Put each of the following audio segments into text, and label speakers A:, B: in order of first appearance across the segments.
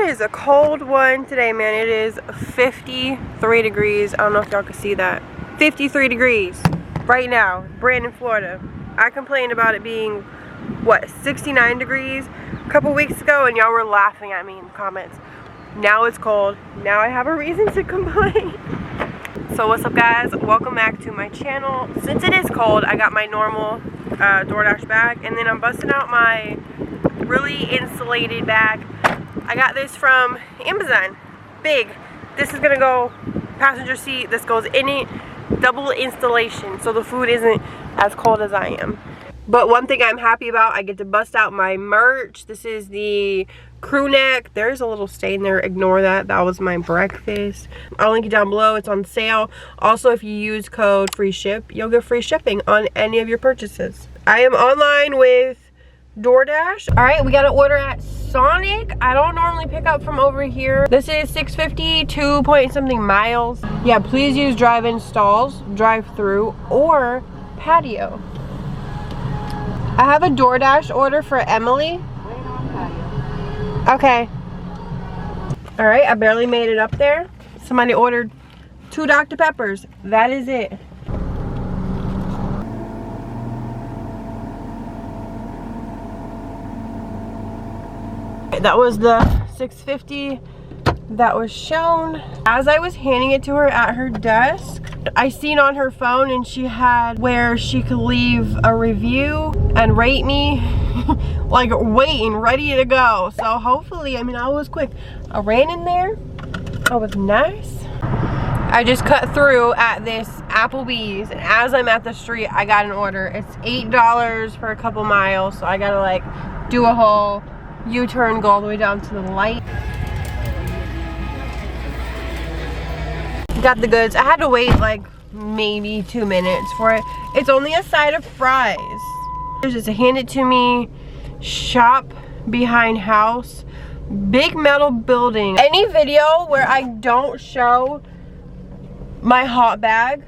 A: is a cold one today, man. It is 53 degrees. I don't know if y'all can see that. 53 degrees right now, Brandon, Florida. I complained about it being, what, 69 degrees a couple weeks ago, and y'all were laughing at me in the comments. Now it's cold. Now I have a reason to complain. So what's up, guys? Welcome back to my channel. Since it is cold, I got my normal DoorDash bag, and then I'm busting out my really insulated bag. I got this from Amazon. Big. This is gonna go passenger seat. This goes in it. Double installation, so the food isn't as cold as I am. But one thing I'm happy about, I get to bust out my merch. This is the crew neck. There's a little stain there. Ignore that. That was my breakfast. I'll link it down below. It's on sale. Also, if you use code FREESHIP, you'll get free shipping on any of your purchases. I am online with DoorDash. All right, we got an order at Sonic. I don't normally pick up from over here. This is 650, 2 point something miles. Yeah, please use drive-in stalls, drive-through, or patio. I have a DoorDash order for Emily.
B: Wait on patio.
A: Okay. All right, I barely made it up there. Somebody ordered 2 Dr. Peppers. That is it. That was the 650 that was shown. As I was handing it to her at her desk, I seen on her phone, and she had where she could leave a review and rate me like waiting, ready to go. So hopefully, I mean, I was quick. I ran in there. I was nice. I just cut through at this Applebee's, and as I'm at the street, I got an order. It's $8 for a couple miles, so I gotta like do a whole U-turn, go all the way down to the light. Got the goods. I had to wait like maybe 2 minutes for it. It's only a side of fries. Just hand it to me. Shop behind house. Big metal building. Any video where I don't show my hot bag,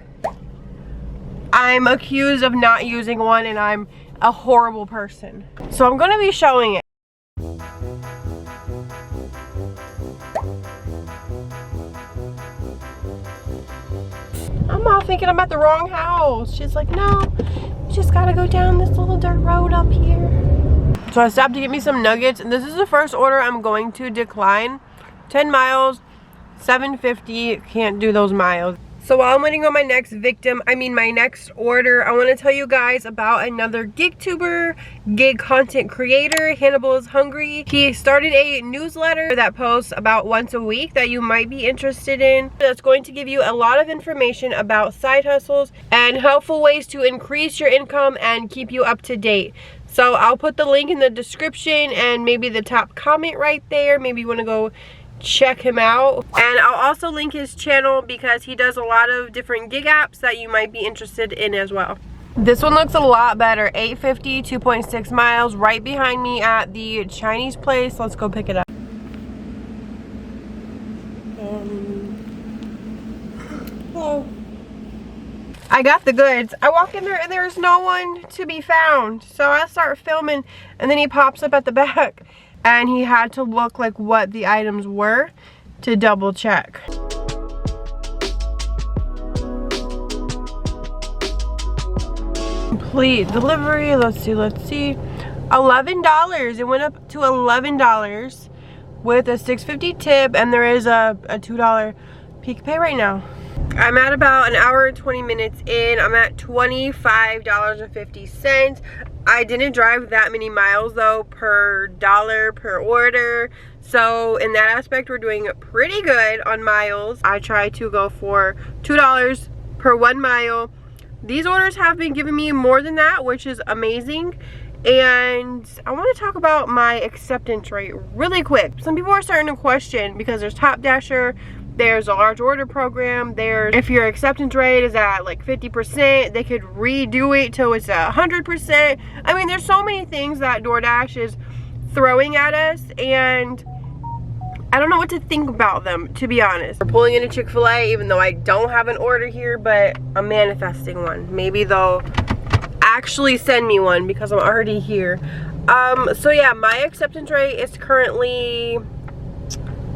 A: I'm accused of not using one, and I'm a horrible person. So I'm gonna be showing it. I'm all thinking I'm at the wrong house. She's like, no, you just gotta go down this little dirt road up here. So I stopped to get me some nuggets, and this is the first order I'm going to decline. 10 miles, $7.50, can't do those miles. So while I'm waiting on my next my next order, I want to tell you guys about another gig tuber, gig content creator. Hannibal is hungry. He started a newsletter that posts about once a week that you might be interested in. That's going to give you a lot of information about side hustles and helpful ways to increase your income and keep you up to date. So I'll put the link in the description and maybe the top comment right there. Maybe you want to go check him out, and I'll also link his channel because he does a lot of different gig apps that you might be interested in as well. This one looks a lot better. 850, 2.6 miles, right behind me at the Chinese place. Let's go pick it up. Hello. I got the goods. I walk in there and there's no one to be found, so I start filming, and then he pops up at the back. And he had to look like what the items were to double check. Complete delivery, let's see. $11, it went up to $11 with a $6.50 tip, and there is a $2 peak pay right now. I'm at about an hour and 20 minutes in. I'm at $25.50. I didn't drive that many miles though per dollar per order. So in that aspect, we're doing pretty good on miles. I try to go for $2 per 1 mile. These orders have been giving me more than that, which is amazing. And I want to talk about my acceptance rate really quick. Some people are starting to question, because there's Top Dasher, there's a large order program, if your acceptance rate is at like 50%, they could redo it till it's 100%. I mean, there's so many things that DoorDash is throwing at us, and I don't know what to think about them, to be honest. We're pulling into Chick-fil-A, even though I don't have an order here, but I'm manifesting one. Maybe they'll actually send me one because I'm already here. So yeah, my acceptance rate is currently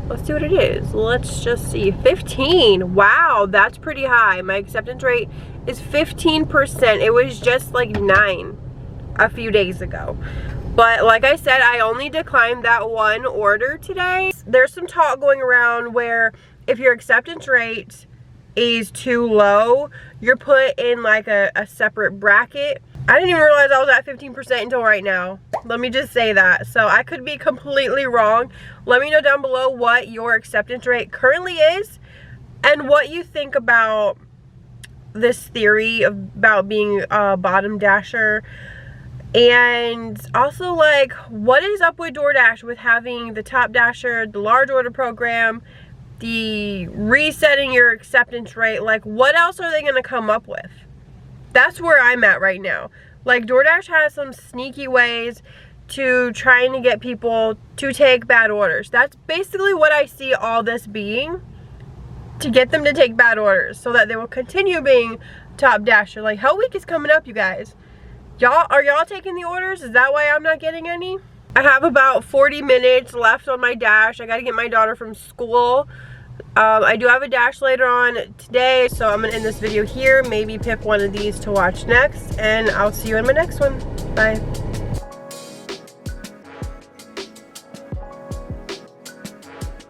A: let's see what it is. Let's just see. 15. Wow, that's pretty high. My acceptance rate is 15%. It was just like 9 a few days ago. But like I said, I only declined that one order today. There's some talk going around where if your acceptance rate is too low, you're put in like a separate bracket. I didn't even realize I was at 15% until right now. Let me just say that. So I could be completely wrong. Let me know down below what your acceptance rate currently is and what you think about this theory about being a bottom dasher. And also, like, what is up with DoorDash with having the top dasher, the large order program, the resetting your acceptance rate? Like, what else are they going to come up with? That's where I'm at right now. Like, DoorDash has some sneaky ways to trying to get people to take bad orders. That's basically what I see all this being, to get them to take bad orders so that they will continue being top dasher. Like, Hell Week is coming up, you guys. Are y'all taking the orders? Is that why I'm not getting any? I have about 40 minutes left on my dash. I gotta get my daughter from school. I do have a dash later on today, so I'm gonna end this video here. Maybe pick one of these to watch next, and I'll see you in my next one. Bye.